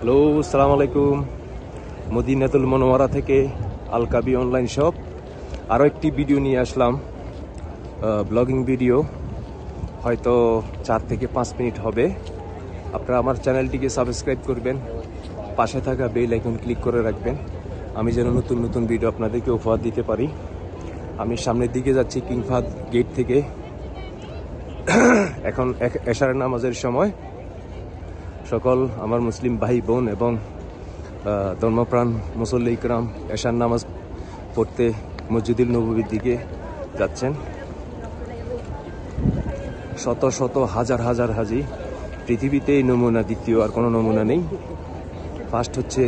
Hello, আসসালামু আলাইকুম। মদিনাতুল মুনাওয়ারা থেকে আল কাবি অনলাইন শপ আরও একটি ভিডিও নিয়ে আসলাম, ব্লগিং ভিডিও। হয়তো 4 থেকে 5 মিনিট হবে। আপনারা আমার চ্যানেলটিকে সাবস্ক্রাইব করবেন, পাশে থাকা বেল আইকন ক্লিক করে রাখবেন, আমি যেন নতুন নতুন ভিডিও আপনাদেরকে উপহার দিতে পারি। আমি সামনের দিকে যাচ্ছি কিং ফাহাদ গেট থেকে। এখন এশারের নামাজের সময়। সকল আমার মুসলিম ভাই বোন এবং ধর্মপ্রাণ মুসল্লি ইকরাম এশার নামাজ পড়তে মসজিদুল নববীর দিকে যাচ্ছেন। শত শত হাজার হাজার হাজি, পৃথিবীতে এই নমুনা, দ্বিতীয় আর কোনো নমুনা নেই। ফার্স্ট হচ্ছে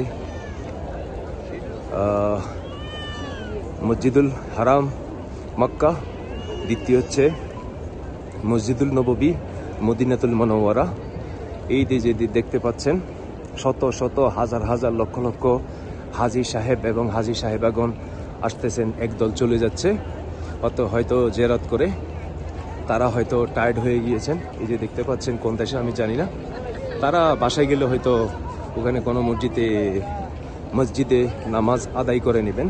মসজিদুল হারাম মক্কা, দ্বিতীয় হচ্ছে মসজিদুল নববী মদিনাতুল মুনাওয়ারা। এই যে দেখতে পাচ্ছেন শত শত হাজার হাজার লক্ষ লক্ষ হাজি সাহেব এবং হাজি সাহেবাগণ আসতেছেন, একদল চলে যাচ্ছে হয়তো জিয়ারত করে। তারা হয়তো টায়ার্ড হয়ে গিয়েছেন। এই যে দেখতে পাচ্ছেন কোন দেশে আমি জানি না। তারা বাসায় গেলে হয়তো ওখানে কোনো মসজিদে নামাজ আদায় করে নেবেন।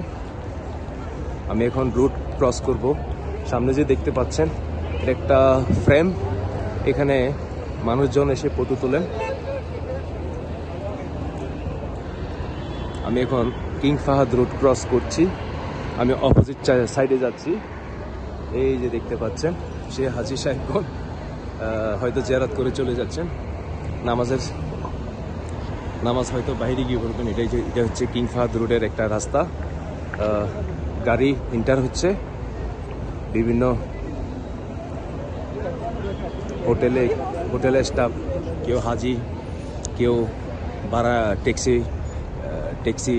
আমি এখন রুট ক্রস করব। সামনে যে দেখতে পাচ্ছেন এটা একটা ফ্রেম, এখানে মানুষজন এসে ফটো তোলেন। আমি এখন কিং ফাহাদ রোড ক্রস করছি, আমি অপোজিট সাইডে যাচ্ছি। এই যে দেখতে পাচ্ছেন সে হাজি সাহেবগণ হয়তো জিয়ারত করে চলে যাচ্ছেন। নামাজ হয়তো বাইরে গিয়ে পড়বেন। এটা হচ্ছে কিং ফাহাদ রোডের একটা রাস্তা। গাড়ি ইন্টার হচ্ছে, বিভিন্ন হোটেলে স্টাফ, কেউ হাজি, কেউ ট্যাক্সি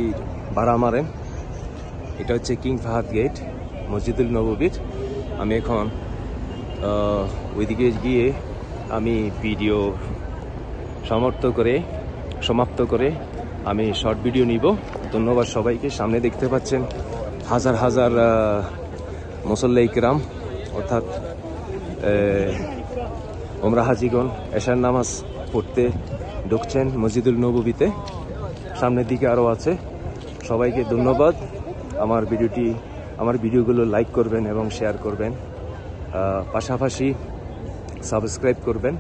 ভাড়া মারেন। এটা হচ্ছে কিং ফাহাদ গেট মসজিদুল নববীর। আমি এখন ওইদিকে গিয়ে আমি ভিডিও সমাপ্ত করে আমি শর্ট ভিডিও নিব। ধন্যবাদ সবাইকে। সামনে দেখতে পাচ্ছেন হাজার হাজার মুসল্লি ইকরাম, অর্থাৎ ওমরা হাজিগণ এশার নামাজ পড়তে ঢুকছেন মসজিদুল নববীতে। সামনের দিকে আরও আছে। সবাইকে ধন্যবাদ। আমার ভিডিওগুলো লাইক করবেন এবং শেয়ার করবেন, পাশাপাশি সাবস্ক্রাইব করবেন।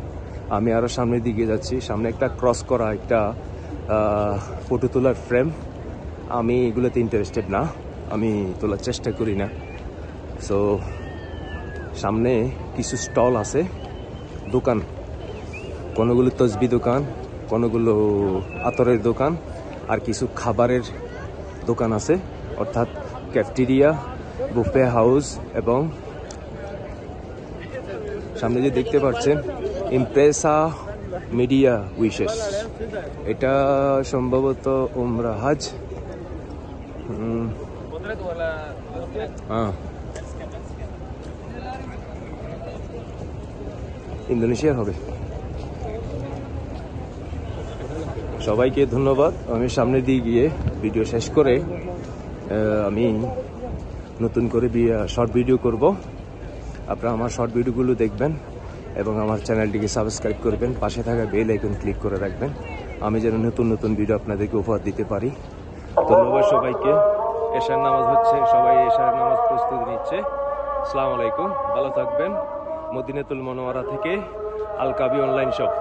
আমি আরও সামনের দিকে যাচ্ছি। সামনে একটা ক্রস করা একটা ফটো তোলার ফ্রেম। আমি এগুলোতে ইন্টারেস্টেড না, আমি তোলার চেষ্টা করি না। সো সামনে কিছু স্টল আছে, দোকান, কোনোগুলো তসবি দোকান, কোনোগুলো আতরের দোকান, আর কিছু খাবারের দোকান আছে, অর্থাৎ ক্যাফটেরিয়া, বুফে হাউস। এবং সামনে যে দেখতে পাচ্ছেন ইমপ্রেসা মিডিয়া উইশেস, এটা সম্ভবত ওমরা হাজ, ইন্দোনেশিয়ার হবে। সবাইকে ধন্যবাদ। আমি সামনের দিকে গিয়ে ভিডিও শেষ করে আমি নতুন করে শর্ট ভিডিও করব। আপনারা আমার শর্ট ভিডিওগুলো দেখবেন এবং আমার চ্যানেলটিকে সাবস্ক্রাইব করবেন, পাশে থাকা বেল আইকন ক্লিক করে রাখবেন, আমি যেন নতুন নতুন ভিডিও আপনাদেরকে উপহার দিতে পারি। ধন্যবাদ সবাইকে। এশার নামাজ হচ্ছে, সবাই এশার নামাজ প্রস্তুতি নিচ্ছে। আসসালামু আলাইকুম, ভালো থাকবেন। মদিনাতুল মুনাওয়ারা থেকে আল কাবি অনলাইন শপ।